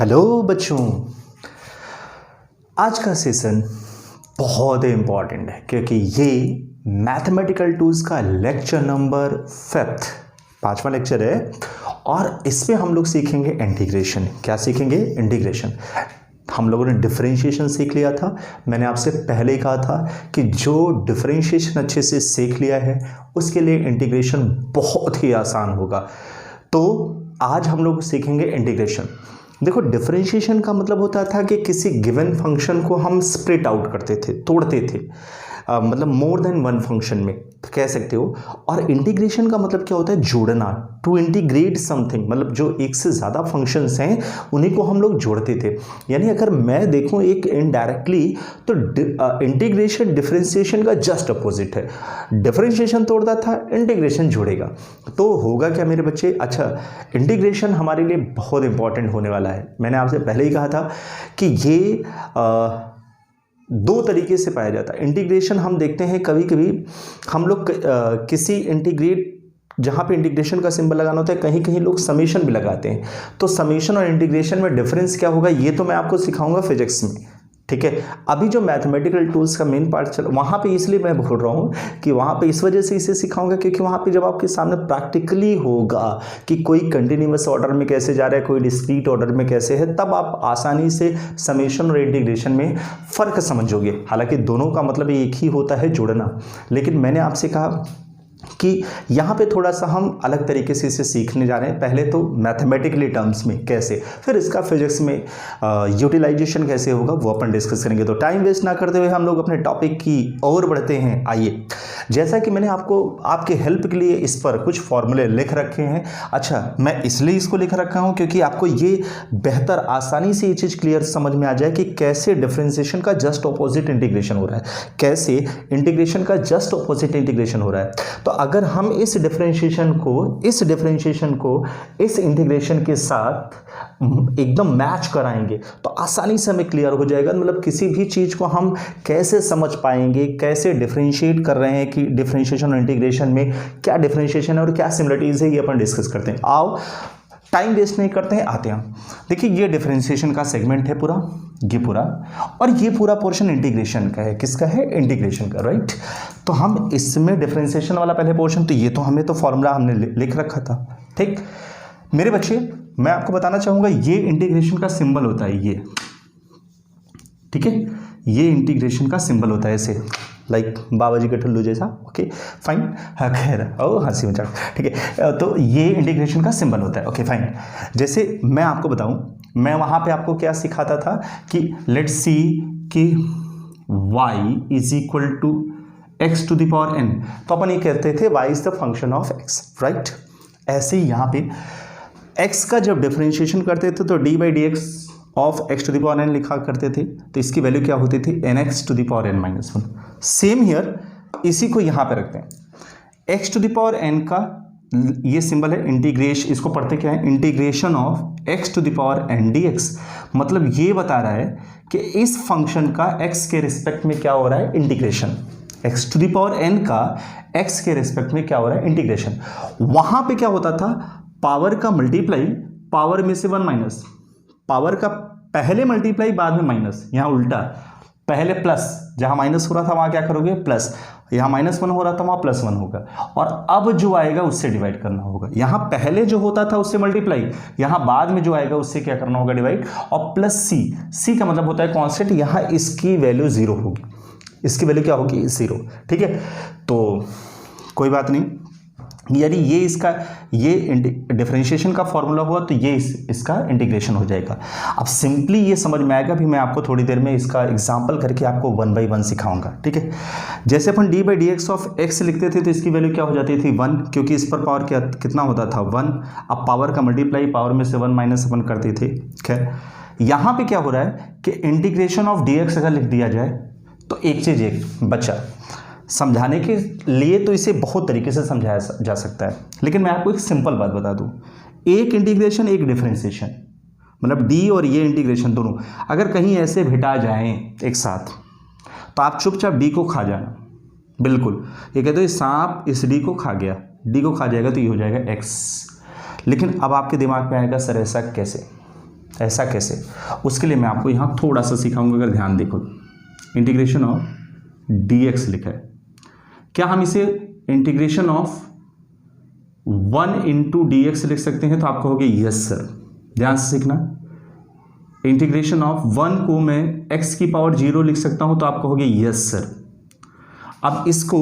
Hello बच्चों, आज का सेशन बहुत ही इम्पॉर्टेंट है क्योंकि ये मैथमेटिकल टूल्स का लेक्चर नंबर 5 पांचवा लेक्चर है और इसमें हम लोग सीखेंगे इंटीग्रेशन। क्या सीखेंगे? इंटीग्रेशन। हम लोगों ने डिफरेंशिएशन सीख लिया था। मैंने आपसे पहले ही कहा था कि जो डिफरेंशिएशन अच्छे से सीख लिया है उसके लिए इंटीग्रेशन बहुत ही आसान होगा। तो आज हम लोग सीखेंगे इंटीग्रेशन। देखो, डिफरेंशिएशन का मतलब होता था कि किसी गिवन फंक्शन को हम स्प्लिट आउट करते थे, तोड़ते थे, मतलब मोर देन वन फंक्शन में कह सकते हो। और इंटीग्रेशन का मतलब क्या होता है? जोड़ना, टू इंटीग्रेट समथिंग, मतलब जो एक से ज़्यादा फंक्शंस हैं उन्हीं को हम लोग जोड़ते थे। यानी अगर मैं देखूं एक इनडायरेक्टली, तो इंटीग्रेशन डिफरेंशिएशन का जस्ट अपोजिट है। डिफरेंशिएशन तोड़ता था, इंटीग्रेशन जोड़ेगा। तो होगा क्या मेरे बच्चे? अच्छा, इंटीग्रेशन हमारे लिए बहुत इंपॉर्टेंट होने वाला है। मैंने आपसे पहले ही कहा था कि ये दो तरीके से पाया जाता है इंटीग्रेशन। हम देखते हैं कभी कभी हम लोग किसी इंटीग्रेट, जहाँ पे इंटीग्रेशन का सिंबल लगाना होता है, कहीं कहीं लोग समेशन भी लगाते हैं। तो समेशन और इंटीग्रेशन में डिफरेंस क्या होगा ये तो मैं आपको सिखाऊंगा फिजिक्स में, ठीक है। अभी जो मैथमेटिकल टूल्स का मेन पार्ट चल वहाँ पे, इसलिए मैं बोल रहा हूँ कि वहाँ पे इस वजह से इसे सिखाऊंगा क्योंकि वहाँ पे जब आपके सामने प्रैक्टिकली होगा कि कोई कंटिन्यूअस ऑर्डर में कैसे जा रहा है, कोई डिस्क्रीट ऑर्डर में कैसे है, तब आप आसानी से समेशन और इंटीग्रेशन में फ़र्क समझोगे। हालांकि दोनों का मतलब एक ही होता है, जोड़ना। लेकिन मैंने आपसे कहा कि यहाँ पे थोड़ा सा हम अलग तरीके से इसे सीखने जा रहे हैं। पहले तो मैथमेटिकली टर्म्स में कैसे, फिर इसका फिजिक्स में यूटिलाइजेशन कैसे होगा वो अपन डिस्कस करेंगे। तो टाइम वेस्ट ना करते हुए हम लोग अपने टॉपिक की ओर बढ़ते हैं। आइए, जैसा कि मैंने आपको आपके हेल्प के लिए इस पर कुछ फॉर्मूले लिख रखे हैं। अच्छा, मैं इसलिए इसको लिख रखा हूँ क्योंकि आपको ये बेहतर आसानी से ये चीज़ क्लियर समझ में आ जाए कि कैसे डिफरेंशिएशन का जस्ट ऑपोजिट इंटीग्रेशन हो रहा है, कैसे इंटीग्रेशन का जस्ट ऑपोजिट इंटीग्रेशन हो रहा है। तो अगर हम इस डिफरेंशिएशन को इस इंटीग्रेशन के साथ एकदम मैच कराएंगे तो आसानी से हमें क्लियर हो जाएगा। मतलब किसी भी चीज़ को हम कैसे समझ पाएंगे, कैसे डिफरेंशिएट कर रहे हैं कि डिफरेंशिएशन और इंटीग्रेशन में क्या डिफरेंशिएशन है और क्या सिमिलरिटीज़ है, ये अपन डिस्कस करते हैं। आओ, टाइम वेस्ट नहीं करते हैं, आते हैं। देखिए, ये डिफरेंशिएशन का सेगमेंट है पूरा, ये पूरा, और ये पूरा पोर्शन इंटीग्रेशन का है। किसका है? इंटीग्रेशन का, राइट। तो हम इसमें डिफरेंशिएशन वाला पहले पोर्शन, तो ये तो हमें तो फॉर्मूला हमने लिख रखा था, ठीक। मेरे बच्चे, मैं आपको बताना चाहूँगा ये इंटीग्रेशन का सिंबल होता है, ये, ठीक है। ये इंटीग्रेशन का सिंबल होता है ऐसे, लाइक बाबा जी का ठुल्लू जैसा, ओके फाइन। खैर, ओ हंसी मजाक, ठीक है। तो ये इंटीग्रेशन का सिंबल होता है, ओके फाइन। जैसे मैं आपको बताऊं, मैं वहाँ पे आपको क्या सिखाता था कि लेट्स सी कि y is equal to x to the power n, तो अपन ये कहते थे y is the function of x, right. ऐसे ही यहाँ पे x का जब डिफरेंशिएशन करते थे तो d by D X of x to the power n लिखा करते थे, तो इसकी वैल्यू क्या होती थी? nx to the power n minus 1। Same here, इसी को यहाँ पे रखते हैं। x to the power n का ये सिंबल है इंटीग्रेशन, इसको पढ़ते क्या है? Integration of x to the power n dx। मतलब ये बता रहा है कि इस फंक्शन का x के रिस्पेक्ट में क्या हो रहा है? Integration. x to the power n का x के रिस्पेक्ट में क्या हो रहा है? इंटीग्रेशन। वहां पे क्या होता था? पावर का मल्टीप्लाई, पावर में से 1 माइनस, पावर का पहले मल्टीप्लाई बाद में माइनस। यहाँ उल्टा, पहले प्लस, जहां माइनस हो रहा था वहां क्या करोगे? प्लस। यहाँ -1 हो रहा था वहां +1 होगा। और अब जो आएगा उससे डिवाइड करना होगा। यहाँ पहले जो होता था उससे मल्टीप्लाई, यहाँ बाद में जो आएगा उससे क्या करना होगा? डिवाइड। और प्लस सी का मतलब होता है कांस्टेंट। यहाँ इसकी वैल्यू 0 होगी, इसकी वैल्यू क्या होगी? 0, ठीक है। तो कोई बात नहीं, यानी ये इसका, ये डिफरेंशिएशन का फॉर्मूला हुआ तो ये इसका इंटीग्रेशन हो जाएगा। अब सिंपली ये समझ में आएगा, भी मैं आपको थोड़ी देर में इसका एग्जांपल करके आपको 1 बाई 1 सिखाऊंगा, ठीक है। जैसे अपन d by D X of x लिखते थे तो इसकी वैल्यू क्या हो जाती थी? 1, क्योंकि इस पर पावर क्या कितना होता था? 1। अब पावर का मल्टीप्लाई, पावर में से 1 माइनस अपन करते थे। खैर, यहाँ पे क्या हो रहा है कि इंटीग्रेशन ऑफ dx अगर लिख दिया जाए तो एक चीज़ एक बचा। समझाने के लिए तो इसे बहुत तरीके से समझाया जा सकता है, लेकिन मैं आपको एक सिंपल बात बता दूं, एक इंटीग्रेशन एक डिफरेंशिएशन, मतलब डी और ये इंटीग्रेशन दोनों अगर कहीं ऐसे भिटा जाएं एक साथ तो आप चुपचाप डी को खा जाना, बिल्कुल। ये कहते हैं सांप इस डी को खा गया, डी को खा जाएगा तो ये हो जाएगा एक्स। लेकिन अब आपके दिमाग में आएगा सर ऐसा कैसे? ऐसा कैसे, उसके लिए मैं आपको यहाँ थोड़ा सा सिखाऊंगा। अगर ध्यान देखो, इंटीग्रेशन ऑफ dx लिखा है, क्या हम इसे integration of 1 into D x लिख सकते हैं? तो आप कहोगे यस सर। ध्यान से सीखना, इंटीग्रेशन ऑफ 1 को मैं x की पावर 0 लिख सकता हूं, तो आप कहोगे यस सर। अब इसको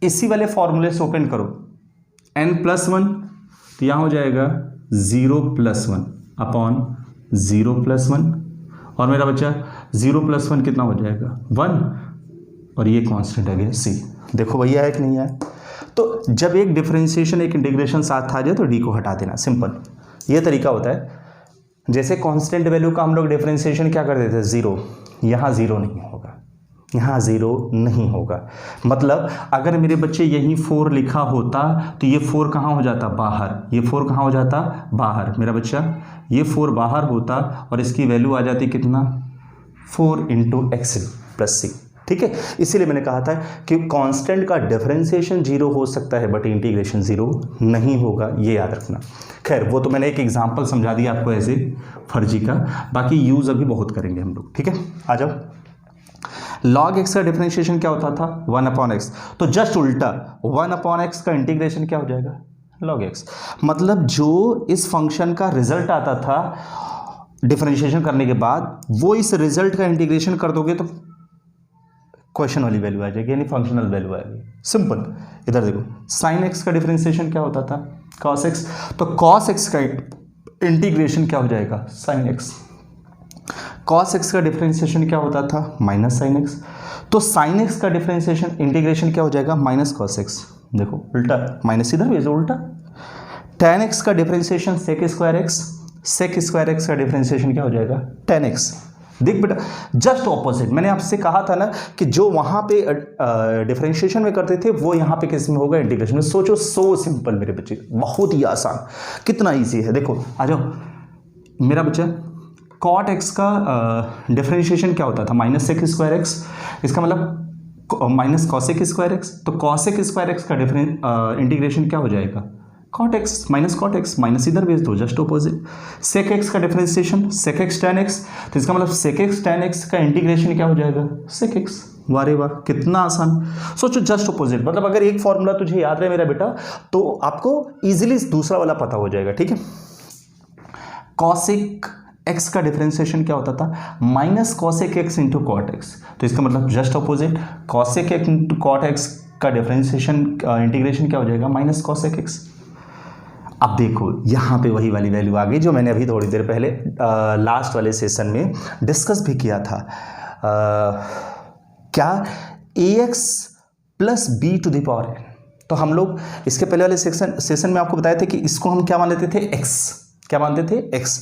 इसी वाले फॉर्मूले से ओपन करो, n+1, तो यहां हो जाएगा 0+1 अपॉन 0+1, और मेरा बच्चा 0+1 कितना हो जाएगा 1, और ये कांस्टेंट है c। देखो भैया है कि नहीं है? तो जब एक डिफरेंशिएशन एक इंटीग्रेशन साथ आ जाए तो डी को हटा देना, सिंपल ये तरीका होता है। जैसे कांस्टेंट वैल्यू का हम लोग डिफरेंशिएशन क्या कर देते हैं 0, यहाँ 0 नहीं होगा, यहाँ 0 नहीं होगा। मतलब अगर मेरे बच्चे यहीं 4 लिखा होता तो ये 4 कहाँ हो जाता बाहर, ये 4 कहाँ हो जाता बाहर, मेरा बच्चा ये 4 बाहर होता और इसकी वैल्यू आ जाती कितना 4 इंटू एक्स प्लस सी। ठीक है, इसीलिए मैंने कहा था कि कांस्टेंट का डिफरेंशिएशन 0 हो सकता है बट इंटीग्रेशन 0 नहीं होगा, ये याद रखना। खैर वो तो मैंने एक एग्जांपल समझा दिया आपको ऐसे फर्जी का, बाकी यूज अभी बहुत करेंगे हम लोग। ठीक है, आ जाओ। log x का डिफरेंशिएशन क्या होता था 1/x, तो जस्ट उल्टा 1/x का इंटीग्रेशन क्या हो जाएगा log x। मतलब जो इस फंक्शन का रिजल्ट आता था डिफरेंशिएशन करने के बाद, वो इस रिजल्ट का इंटीग्रेशन कर दोगे तो क्वेश्चन वाली वैल्यू आ जाएगी, यानी फंक्शनल वैल्यू आएगी। सिंपल। इधर देखो, साइन एक्स का डिफरेंशिएशन क्या होता था cos x, तो cos x का इंटीग्रेशन क्या हो जाएगा साइन एक्स। cos x का डिफरेंशिएशन क्या होता था माइनस साइन एक्स, तो साइन एक्स का डिफरेंशिएशन इंटीग्रेशन क्या हो जाएगा माइनस cos x। देखो उल्टा, माइनस इधर भेजो उल्टा। tan x का differentiation sec square x, sec square x का डिफरेंशिएशन क्या हो जाएगा tan x। देख बेटा, जस्ट ऑपोजिट। मैंने आपसे कहा था ना कि जो वहां पे डिफरेंशिएशन में करते थे वो यहाँ पे किस में होगा इंटीग्रेशन में। सोचो, सो सिंपल मेरे बच्चे, बहुत ही आसान, कितना इजी है। देखो आ जाओ मेरा बच्चा, cot x का डिफरेंशिएशन क्या होता था माइनस sec स्क्वायर x, इसका मतलब माइनस cosec स्क्वायर x, तो cosec स्क्वायर x का इंटीग्रेशन क्या हो जाएगा cot x minus cot x, minus इधर भेज दो, जस्ट ऑपोजिट। sec x का differentiation sec x tan x, तो इसका मतलब sec x tan x का इंटीग्रेशन क्या हो जाएगा sec x। वारे वाह, कितना आसान। सोचो जस्ट ऑपोजिट, मतलब अगर एक फॉर्मूला तुझे याद रहे मेरा बेटा तो आपको इजीली दूसरा वाला पता हो जाएगा। ठीक है, cosec x का डिफरेंशिएशन क्या होता था minus cosec x into cot x, तो इसका मतलब just opposite cosec x into cot x का डिफरेंशिएशन इंटीग्रेशन क्या हो जाएगा माइनस cosec x। अब देखो यहाँ पे वही वाली वैल्यू आ गई जो मैंने अभी थोड़ी देर पहले लास्ट वाले सेशन में डिस्कस भी किया था। क्या ax plus B to the power n, तो हम लोग इसके पहले वाले सेशन में आपको बताए थे कि इसको हम क्या मान लेते थे x, क्या मानते थे x,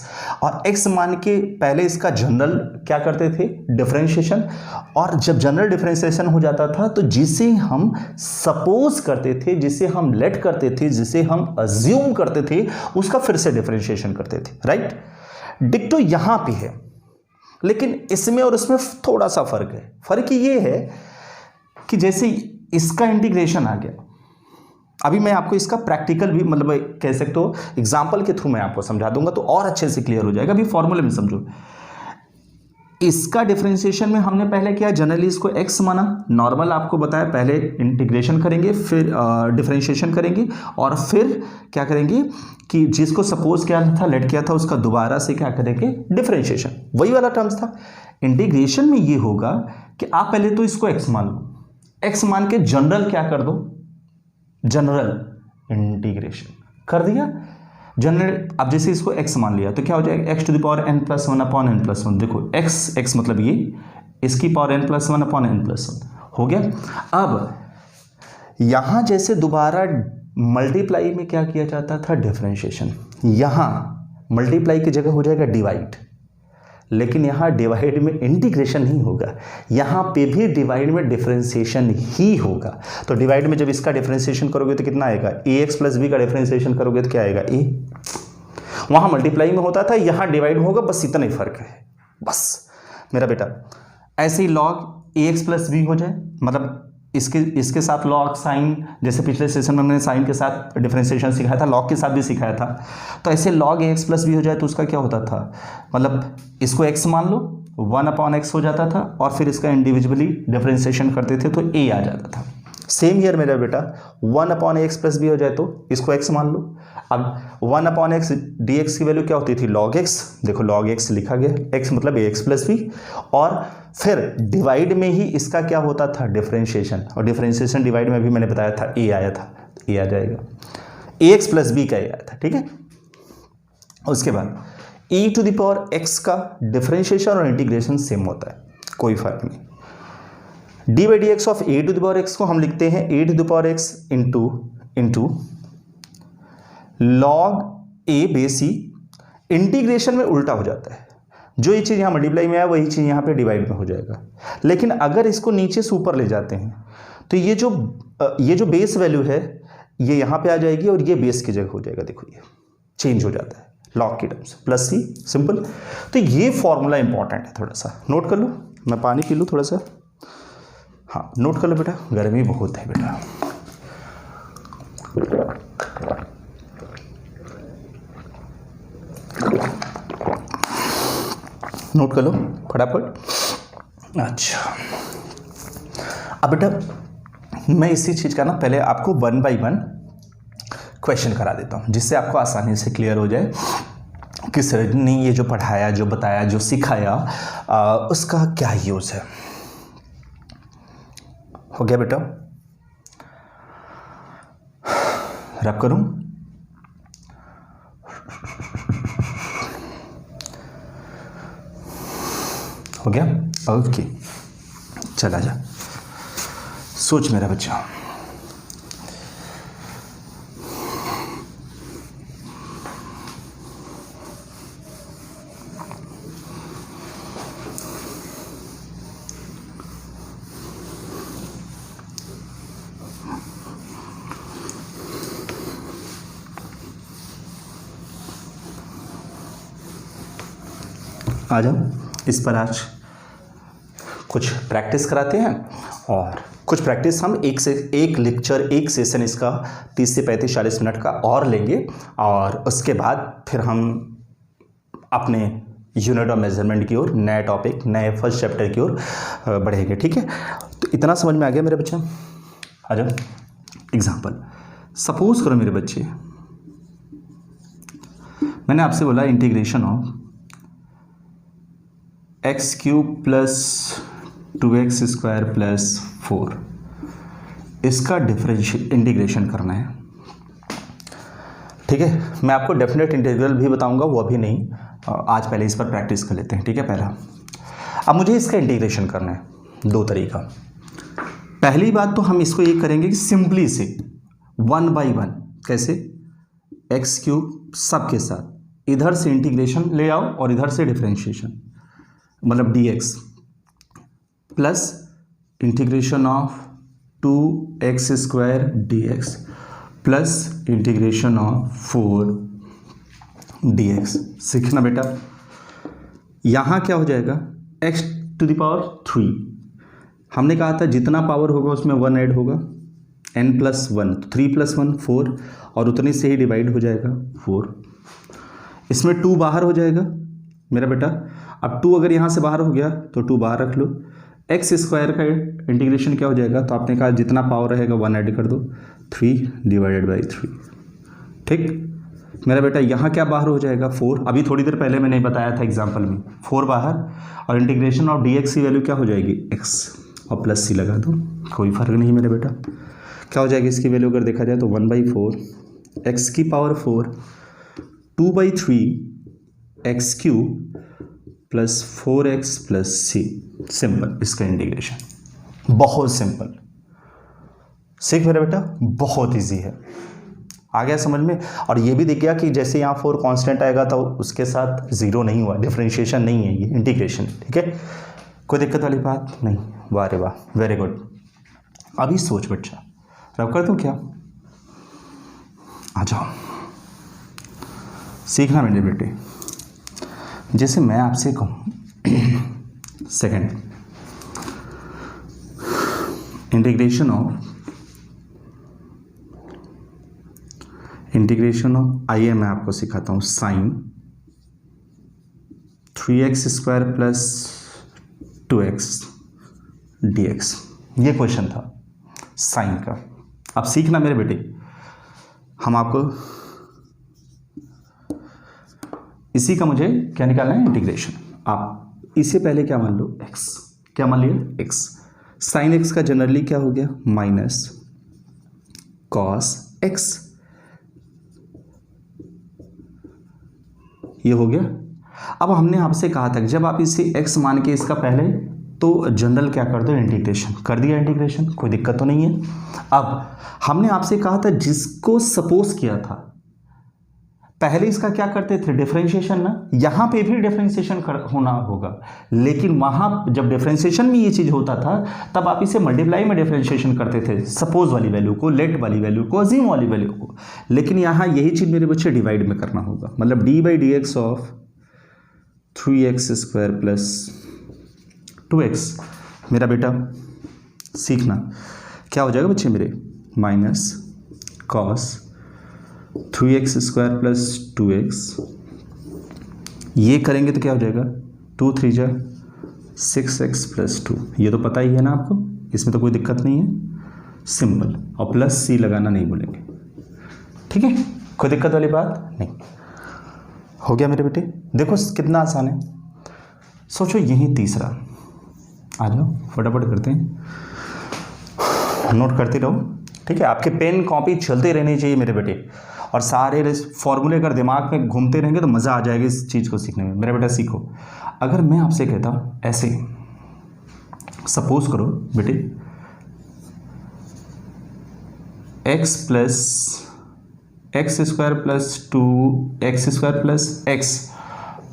और x मान के पहले इसका जनरल क्या करते थे डिफरेंशिएशन, और जब जनरल डिफरेंशिएशन हो जाता था तो जिसे हम सपोज करते थे, जिसे हम लेट करते थे, जिसे हम अज्यूम करते थे, उसका फिर से डिफरेंशिएशन करते थे। राइट, डिक्टो यहाँ पे है, लेकिन इसमें और इसमें थोड़ा सा फर्क है। फर्क ये है कि जैसे इसका इंटीग्रेशन आ गया, अभी मैं आपको इसका प्रैक्टिकल भी मतलब कह सकते हो एग्जाम्पल के थ्रू मैं आपको समझा दूंगा तो और अच्छे से क्लियर हो जाएगा। अभी फॉर्मूले में समझो, इसका डिफरेंशिएशन में हमने पहले किया जनरली इसको x माना, नॉर्मल आपको बताया पहले इंटीग्रेशन करेंगे फिर डिफरेंशिएशन करेंगे और फिर क्या करेंगे कि जिसको सपोज किया था लेट किया था उसका दोबारा से क्या करेंगे डिफरेंशिएशन, वही वाला टर्म्स था। इंटीग्रेशन में ये होगा कि आप पहले तो इसको x मान लो, x मान के जनरल क्या कर दो, जनरल इंटीग्रेशन कर दिया जनरल। अब जैसे इसको x मान लिया तो क्या हो जाएगा x to the power n+1 upon n+1। देखो x मतलब ये, इसकी पावर n+1 अपॉन n+1 हो गया। अब यहां जैसे दोबारा मल्टीप्लाई में क्या किया जाता था डिफरेंशिएशन, यहां मल्टीप्लाई की जगह हो जाएगा डिवाइड, लेकिन यहाँ डिवाइड में इंटीग्रेशन नहीं होगा, यहाँ पे भी डिवाइड में डिफरेंशिएशन ही होगा। तो डिवाइड में जब इसका डिफरेंशिएशन करोगे तो कितना आएगा ax प्लस बी का डिफरेंशिएशन करोगे तो क्या आएगा a। वहाँ मल्टीप्लाई में होता था, यहाँ डिवाइड में होगा, बस इतना ही फर्क है बस मेरा बेटा। ऐसे ही log ax प्लस बी हो जाए, मतलब इसके साथ लॉग साइन, जैसे पिछले सेशन में हमने साइन के साथ डिफरेंशिएशन सिखाया था, लॉग के साथ भी सिखाया था। तो ऐसे लॉग एक्स प्लस बी हो जाए तो उसका क्या होता था, मतलब इसको एक्स मान लो, 1/x हो जाता था, और फिर इसका इंडिविजुअली डिफरेंशिएशन करते थे तो a आ जाता था। सेम ईयर मेरा बेटा 1/x प्लस बी हो जाए तो इसको x मान लो। अब 1/x dx की वैल्यू क्या होती थी, log x, देखो log x लिखा गया, x मतलब ax प्लस बी, और फिर डिवाइड में ही इसका क्या होता था, डिफरेंशिएशन, और डिफरेंशिएशन डिवाइड में भी मैंने बताया था a आया था, a आ जाएगा, ax प्लस बी का a आया था, ठीक है। उसके बाद e to the power x का डिफरेंशिएशन और इंटीग्रेशन सेम होता है, कोई फर्क नहीं। D by D X of A to the power X को हम लिखते हैं A to the power X into log A base E, integration में उल्टा हो जाता है, जो ये चीज़ यहाँ मल्टीप्लाई में है वही चीज़ यहाँ पे डिवाइड में हो जाएगा। लेकिन अगर इसको नीचे से ऊपर ले जाते हैं तो ये जो बेस वैल्यू है ये यहाँ पे आ जाएगी और ये बेस की जगह हो जाएगा, देखो ये चेंज हो जाता है लॉग की टर्म्स, प्लस सी, सिंपल। तो ये फॉर्मूला इंपॉर्टेंट है, थोड़ा सा नोट कर लो, मैं पानी पी लूँ थोड़ा सा, हाँ नोट कर लो बेटा, गर्मी बहुत है बेटा। नोट कर लो फटाफट। अच्छा अब बेटा मैं इसी चीज़ का ना पहले आपको 1 बाई 1 क्वेश्चन करा देता हूँ, जिससे आपको आसानी से क्लियर हो जाए कि सर ने ये जो पढ़ाया, जो बताया, जो सिखाया उसका क्या यूज़ है। हो गया बेटा, रब करूं, हो गया, ओके, चला जा, सोच मेरा बच्चा। आ जाओ, इस पर आज कुछ प्रैक्टिस कराते हैं, और कुछ प्रैक्टिस हम एक लेक्चर, एक सेशन इसका 30 से 35-40 मिनट का और लेंगे, और उसके बाद फिर हम अपने यूनिट ऑफ मेजरमेंट की ओर, नए टॉपिक, नए फर्स्ट चैप्टर की ओर बढ़ेंगे, ठीक है। तो इतना समझ में आ गया मेरे बच्चा। आ जाओ, एग्जाम्पल सपोज करो मेरे बच्चे, मैंने आपसे बोला integration of x cube plus 2x square plus 4, इसका इंटीग्रेशन करना है, ठीक है। मैं आपको डेफिनेट इंटीग्रल भी बताऊंगा, वो अभी नहीं, आज पहले इस पर प्रैक्टिस कर लेते हैं, ठीक है। पहला, अब मुझे इसका इंटीग्रेशन करना है, दो तरीका। पहली बात तो हम इसको ये करेंगे कि सिंपली से 1 बाई 1, कैसे, एक्स क्यूब सब के साथ इधर से इंटीग्रेशन ले आओ और इधर से डिफरेंशिएशन, मतलब dx plus integration of 2x square dx plus integration of 4 dx। सीखना बेटा, यहाँ क्या हो जाएगा, x टू द पावर 3, हमने कहा था जितना पावर होगा उसमें 1 ऐड होगा, n प्लस 1, 3 प्लस 1 4, और उतने से ही डिवाइड हो जाएगा 4। इसमें 2 बाहर हो जाएगा मेरा बेटा। अब 2 अगर यहाँ से बाहर हो गया तो 2 बाहर रख लो, एक्स स्क्वायर का इंटीग्रेशन क्या हो जाएगा, तो आपने कहा जितना पावर रहेगा 1 ऐड कर दो, 3 डिवाइडेड बाई 3, ठीक मेरा बेटा। यहाँ क्या बाहर हो जाएगा, 4, अभी थोड़ी देर पहले मैंने बताया था एग्जाम्पल में, 4 बाहर, और इंटीग्रेशन ऑफ dx की वैल्यू क्या हो जाएगी, x, और प्लस सी लगा दो, कोई फर्क नहीं मेरे बेटा। क्या हो जाएगी इसकी वैल्यू अगर देखा जाए तो 1/4 x की power 4, 2/3 x cube plus 4x plus C, simple इसका इंटीग्रेशन, बहुत सिंपल। सीख मेरा बेटा, बहुत इजी है, आ गया समझ में। और ये भी दिख गया कि जैसे यहाँ 4 कांस्टेंट आएगा तो उसके साथ 0 नहीं हुआ, डिफरेंशिएशन नहीं है, ये इंटीग्रेशन, ठीक है, कोई दिक्कत वाली बात नहीं। वाह रे वाह, वेरी गुड। अभी सोच बच्चा, रब कर दूँ क्या, आ जाओ, सीखना मेरे बेटे। जैसे मैं आपसे कहूँ सेकंड, इंटीग्रेशन ऑफ आइए मैं आपको सिखाता हूँ sine 3x² plus 2x dx। ये क्वेश्चन था साइन का। अब सीखना मेरे बेटे, हम आपको इसी का मुझे क्या निकालना है, इंटीग्रेशन। आप इससे पहले क्या मान लो, x, क्या मान लिया, x। साइन x का जनरली क्या हो गया, माइनस कॉस x, ये हो गया। अब हमने आपसे कहा था कि जब आप इसे x मान के इसका पहले तो जनरल क्या कर दो, इंटीग्रेशन कर दिया, इंटीग्रेशन कोई दिक्कत तो नहीं है। अब हमने आपसे कहा था जिसको सपोज किया था पहले इसका क्या करते थे, डिफरेंशिएशन ना, यहाँ पे भी डिफरेंशिएशन होना होगा, लेकिन वहाँ जब डिफरेंशिएशन में ये चीज़ होता था तब आप इसे मल्टीप्लाई में डिफरेंशिएशन करते थे, सपोज वाली वैल्यू को, लेट वाली वैल्यू को, अज्यूम वाली वैल्यू को। लेकिन यहाँ यही चीज़ मेरे बच्चे डिवाइड में करना होगा, मतलब d/dx of 3x² plus 2x। मेरा बेटा सीखना क्या हो जाएगा बच्चे मेरे, minus cos 3x² plus 2x, ये करेंगे तो क्या हो जाएगा, 2 3 जा 6x प्लस 2। ये तो पता ही है ना आपको, इसमें तो कोई दिक्कत नहीं है, सिंपल। और प्लस c लगाना नहीं भूलेंगे, ठीक है, कोई दिक्कत वाली बात नहीं। हो गया मेरे बेटे, देखो कितना आसान है। सोचो यही तीसरा, आ जाओ फटाफट करते हैं, नोट करते रहो, ठीक है। आपके पेन कॉपी चलते रहनी चाहिए मेरे बेटे, और सारे फॉर्मूले अगर दिमाग में घूमते रहेंगे तो मज़ा आ जाएगा इस चीज़ को सीखने में। मेरा बेटा सीखो। अगर मैं आपसे कहता ऐसे, सपोज करो बेटे x plus x² plus 2x² plus x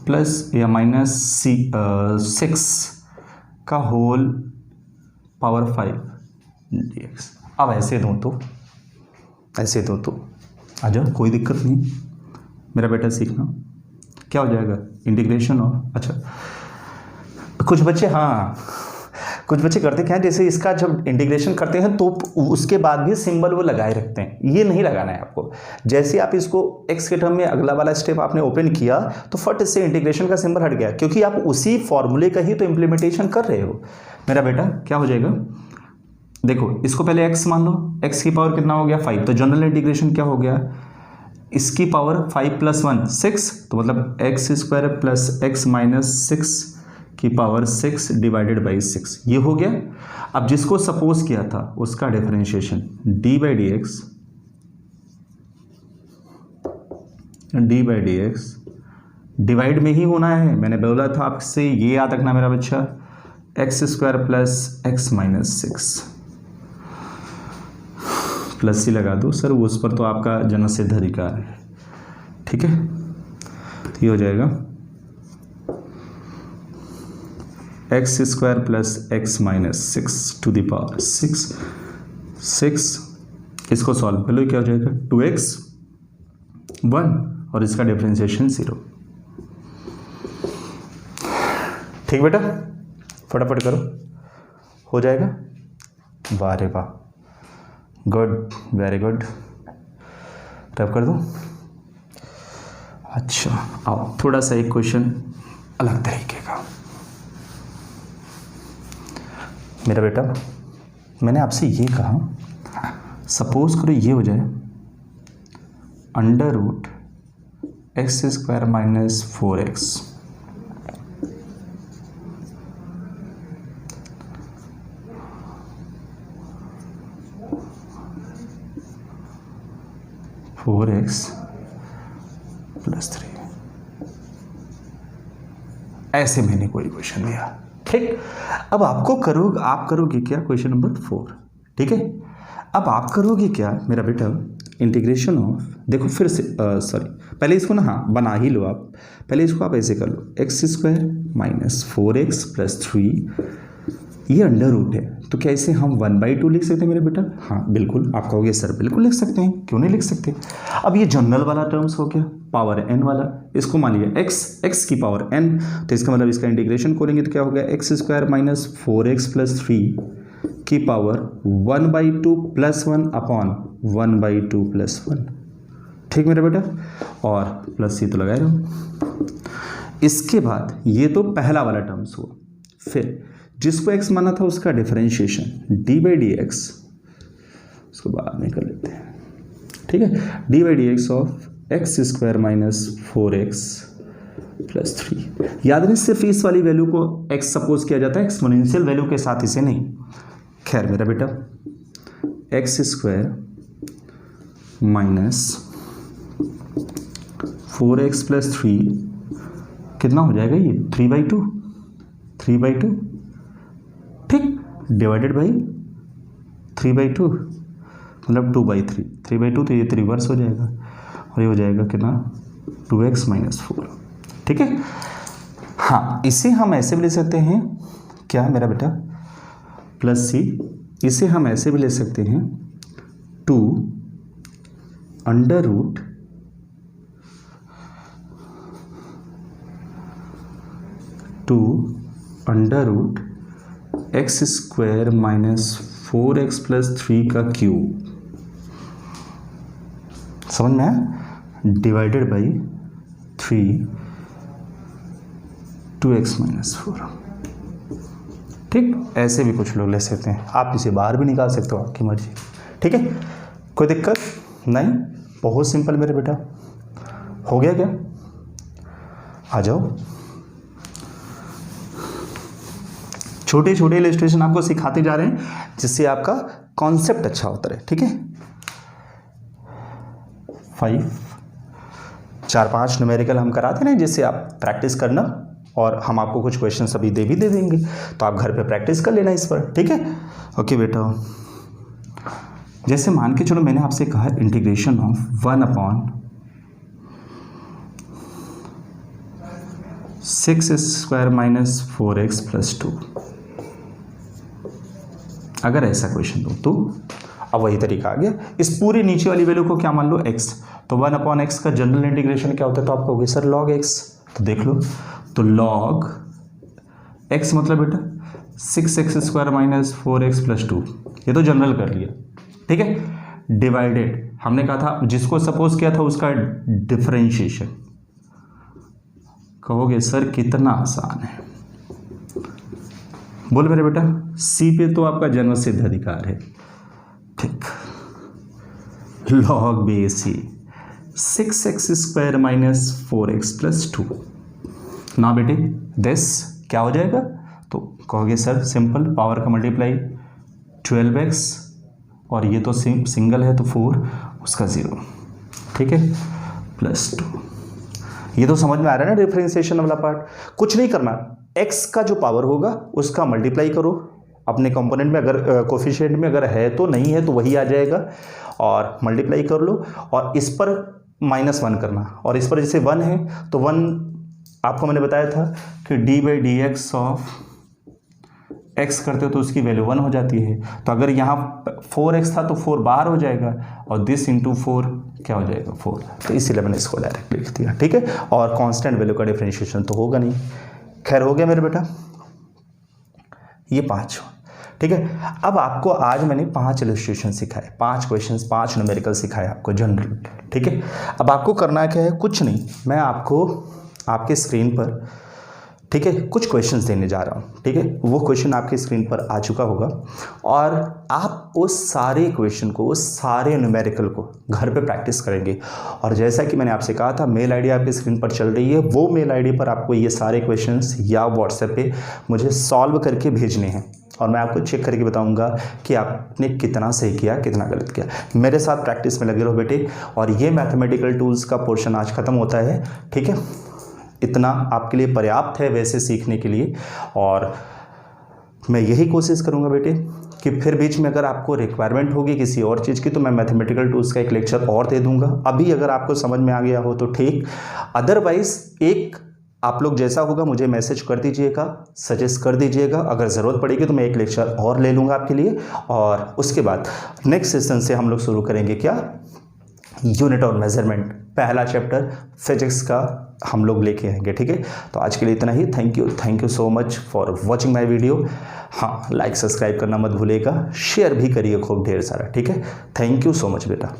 plus या माइनस 6 का होल पावर 5 dx। अब ऐसे दो तो, ऐसे दो तो आ जाओ, कोई दिक्कत नहीं। मेरा बेटा सीखना क्या हो जाएगा, इंटीग्रेशन ऑफ, अच्छा कुछ बच्चे, हाँ कुछ बच्चे करते क्या है, जैसे इसका जब इंटीग्रेशन करते हैं तो उसके बाद भी सिंबल वो लगाए रखते हैं, ये नहीं लगाना है आपको। जैसे आप इसको x के टर्म में अगला वाला स्टेप आपने ओपन किया तो फट से इंटीग्रेशन का सिंबल हट गया, क्योंकि आप उसी फॉर्मूले का ही तो इम्प्लीमेंटेशन कर रहे हो। मेरा बेटा क्या हो जाएगा, देखो इसको पहले x मान लो, x की पावर कितना हो गया 5, तो जनरल इंटीग्रेशन क्या हो गया, इसकी पावर 5 प्लस 1 6, तो मतलब x² प्लस x माइनस 6 की पावर 6 डिवाइडेड बाई 6, ये हो गया। अब जिसको सपोज किया था उसका डिफरेंशिएशन d/dx डिवाइड में ही होना है। मैंने बोला था आपसे, ये याद रखना मेरा बच्चा, x² plus x minus 6 plus C लगा दो सर, उस पर तो आपका जन्म सिद्ध अधिकार है, ठीक है। तो ये हो जाएगा x² plus x minus 6 to the power 6। इसको सॉल्व कर लो, क्या हो जाएगा 2x 1 और इसका डिफरेंशिएशन 0। ठीक बेटा, फटाफट करो, हो जाएगा। वाह रे वाह, गुड, वेरी गुड। टैप कर दो। अच्छा आओ, थोड़ा सा एक क्वेश्चन अलग तरीके का। मेरा बेटा मैंने आपसे ये कहा, सपोज करो ये हो जाए √x² माइनस 4x प्लस 3। ऐसे मैंने कोई क्वेश्चन दिया, ठीक। अब आप करोगे क्या, क्वेश्चन नंबर 4, ठीक है। अब आप करोगे क्या मेरा बेटा, इंटीग्रेशन ऑफ, देखो फिर से सॉरी, पहले इसको ना हाँ बना ही लो आप। पहले इसको आप ऐसे कर लो, x² माइनस 4x प्लस 3, ये अंडर रूट है, तो क्या इसे हम 1/2 लिख सकते हैं मेरे बेटा? हाँ बिल्कुल। आप कहोगे सर बिल्कुल लिख सकते हैं, क्यों नहीं लिख सकते। अब ये जनरल वाला टर्म्स हो गया, पावर n वाला, इसको मान लिया x की पावर n, तो इसका मतलब इसका इंटीग्रेशन करेंगे तो क्या हो गया x² माइनस 4x प्लस 3, की पावर 1/2 + 1 अपॉन 1/2 + 1, ठीक मेरा बेटा, और प्लस सी तो लगाए रहो। इसके बाद ये तो पहला वाला टर्म्स हुआ, फिर जिसको x माना था उसका डिफरेंशिएशन d/dx, उसको बाद में कर लेते हैं, ठीक है, d/dx ऑफ x² - 4x + 3। याद नहीं, सिर्फ इस वाली वैल्यू को x सपोज किया जाता है, एक्सपोनेंशियल वैल्यू के साथ इसे नहीं। खैर मेरा बेटा x² - 4x + 3 कितना हो जाएगा ये 3/2, ठीक, डिवाइडेड बाई 3/2 मतलब 2/3, 3/2 तो ये तो रिवर्स हो जाएगा और ये हो जाएगा कितना 2x - 4, ठीक है। हाँ, इसे हम ऐसे भी ले सकते हैं, क्या मेरा बेटा प्लस सी, इसे हम ऐसे भी ले सकते हैं 2 √ x² - 4x + 3 का क्यूब, समझ में आया, डिवाइडेड बाई 3 2x - 4, ठीक। ऐसे भी कुछ लोग ले सकते हैं, आप इसे बाहर भी निकाल सकते हो, आपकी मर्जी, ठीक है, कोई दिक्कत नहीं, बहुत सिंपल मेरे बेटा। हो गया क्या, आ जाओ। छोटे छोटे इलस्ट्रेशन आपको सिखाते जा रहे हैं जिससे आपका कॉन्सेप्ट अच्छा होता रहे, ठीक है। 4-5 न्यूमेरिकल हम कराते हैं जिससे आप प्रैक्टिस करना, और हम आपको कुछ क्वेश्चन अभी दे देंगे, तो आप घर पे प्रैक्टिस कर लेना इस पर, ठीक है। ओके बेटा, जैसे मान के चलो मैंने आपसे कहा इंटीग्रेशन ऑफ 1/6² - 4x + 2, अगर ऐसा क्वेश्चन दो तो अब वही तरीका आ गया, इस पूरी नीचे वाली वैल्यू को क्या मान लो x, तो 1/x का जनरल इंटीग्रेशन क्या होता है, तो आप कहोगे सर log x, तो देख लो, तो log x मतलब बेटा 6x² - 4x + 2, ये तो जनरल कर लिया, ठीक है। डिवाइडेड हमने कहा था जिसको सपोज किया था उसका डिफरेंशिएशन, कहोगे सर कितना आसान है, बोल मेरे बेटा, सी पे तो आपका जन्म सिद्ध अधिकार है, ठीक। log BC 6x² - 4x + 2, ना बेटे दिस क्या हो जाएगा, तो कहोगे सर सिंपल, पावर का मल्टीप्लाई 12x, और ये तो सिंगल है तो 4, उसका 0, ठीक है, +2। ये तो समझ में आ रहा है ना डिफरेंशिएशन वाला पार्ट, कुछ नहीं करना, x का जो पावर होगा उसका मल्टीप्लाई करो अपने कंपोनेंट में, अगर कोफिशिएंट में अगर है तो, नहीं है तो वही आ जाएगा, और मल्टीप्लाई कर लो, और इस पर -1 करना, और इस पर जैसे 1 है तो 1 आपको मैंने बताया था कि d/dx ऑफ x करते हो तो उसकी वैल्यू 1 हो जाती है, तो अगर यहाँ 4x था तो 4 बाहर हो जाएगा, और दिस इंटू 4 क्या हो जाएगा 4, तो इसीलिए मैंने इसको डायरेक्ट लिख दिया, ठीक है, और कांस्टेंट वैल्यू का डिफरेंशिएशन तो होगा नहीं। खैर हो गया मेरे बेटा, ये 5, ठीक है। अब आपको आज मैंने 5 इलस्ट्रेशन सिखाए, 5 क्वेश्चंस, 5 न्यूमेरिकल सिखाए आपको जनरल, ठीक है। अब आपको करना क्या है, कुछ नहीं, मैं आपको आपके स्क्रीन पर, ठीक है, कुछ क्वेश्चंस देने जा रहा हूँ, ठीक है, वो क्वेश्चन आपके स्क्रीन पर आ चुका होगा, और आप उस सारे क्वेश्चन को, उस सारे न्यूमेरिकल को घर पे प्रैक्टिस करेंगे, और जैसा कि मैंने आपसे कहा था मेल आईडी आपकी स्क्रीन पर चल रही है, वो मेल आईडी पर आपको ये सारे क्वेश्चंस या व्हाट्सएप पे मुझे सॉल्व करके भेजने हैं, और मैं आपको चेक करके बताऊंगा कि आपने कितना सही किया, कितना गलत किया। मेरे साथ प्रैक्टिस में लगे रहो बेटे, और ये मैथमेटिकल टूल्स का पोर्शन आज खत्म होता है, ठीक है, इतना आपके लिए पर्याप्त है वैसे सीखने के लिए, और मैं यही कोशिश करूंगा बेटे कि फिर बीच में अगर आपको रिक्वायरमेंट होगी किसी और चीज़ की तो मैं मैथमेटिकल टूल्स का एक लेक्चर और दे दूंगा। अभी अगर आपको समझ में आ गया हो तो ठीक, अदरवाइज एक आप लोग जैसा होगा मुझे मैसेज कर दीजिएगा, सजेस्ट कर दीजिएगा, अगर ज़रूरत पड़ेगी तो मैं एक लेक्चर और ले लूँगा आपके लिए, और उसके बाद नेक्स्ट सेशन से हम लोग शुरू करेंगे क्या, यूनिट और मेजरमेंट, पहला चैप्टर फिजिक्स का हम लोग लेके आएंगे। ठीक है, तो आज के लिए इतना ही। Thank you so much for watching my video. हाँ, लाइक सब्सक्राइब करना मत भूलिएगा, शेयर भी करिए खूब ढेर सारा। ठीक है, थैंक यू सो मच बेटा।